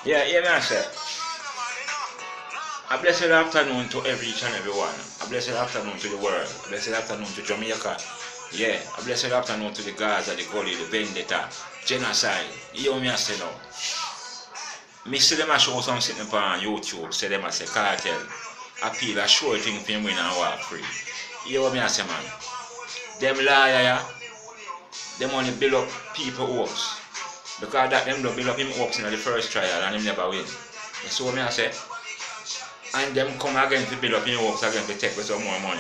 Yeah, me I say. A blessed afternoon to every each and every one. A blessed afternoon to the world. A blessed afternoon to Jamaica. Yeah, a blessed afternoon to the Gaza, the Gully, the Vendetta, genocide. You hear me I say now. Me see them a show something on YouTube, say them a say cartel. Appeal a sure thing for him win and walk free. You hear me I say man. Them liar, yeah, them only build up people hopes. Because that them don't build up him hopes in the first trial and him never win. You see what me I say? And them come again to build up him hopes again to take with some more money.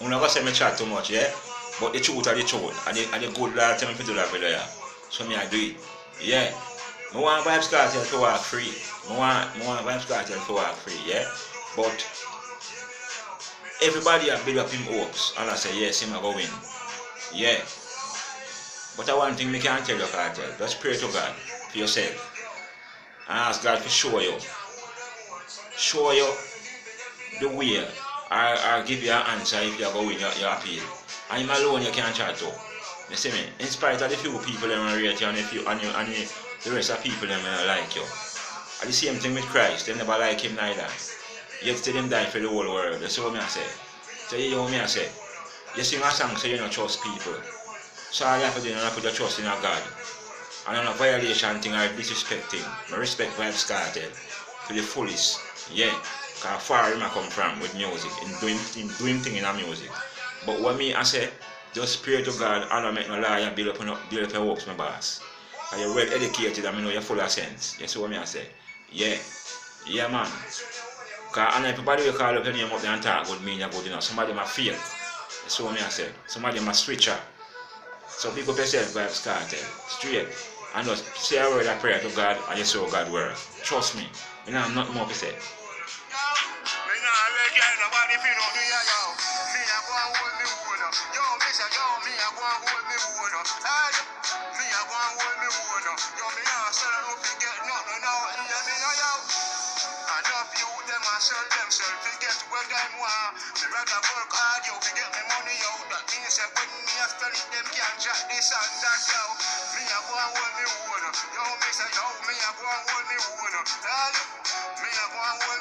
I'm not gonna say me chat too much, yeah? But the truth are the truth. And the good Lord tell me to do that video, yeah. So me I do it. Yeah. I want vybz cartel to walk free. I want vybz cartel to walk free, yeah? But everybody have build up him hopes and I say yes, him I go win. Yeah. But one thing me can tell you, cartel, just pray to God for yourself. And ask God to show you. Show you the way or give you an answer if you go win your appeal. And him alone you can't chat to. You see me? In spite of the few people that rate you and the rest of people that don't like you. And the same thing with Christ, they never like him neither. Yet still him die for the whole world. You see what me I say? So you hear what me I say? You sing a song so you don't trust people. So all you have to do is put your trust in a God. And on a violation thing or disrespect thing. I respect vybz cartel to the fullest. Yeah. Because far him I come from with music, in doing things in a music. But what me I say, just pray to God and don't make no lie and build up your works, my boss. And you're well educated and I know you're full of sense. You see what me I say? Yeah. Yeah man. Because and everybody will call up your name up there and talk good mean you're good enough. Some of them are fake. You see what me I say? Some of them are switcher. So pick up yourself vybz cartel. Straight. And just say a word of prayer to God and you see how God work. Trust me. You know nothing more to say. Sell themselves to get what them want. Me rather work hard, yo, to get me money out. That means that when me a spend it, them can't jack this and that, yo. Me a go and hold me own. Yo, me say, yo, me a go and hold me own. Tell you, me a go and hold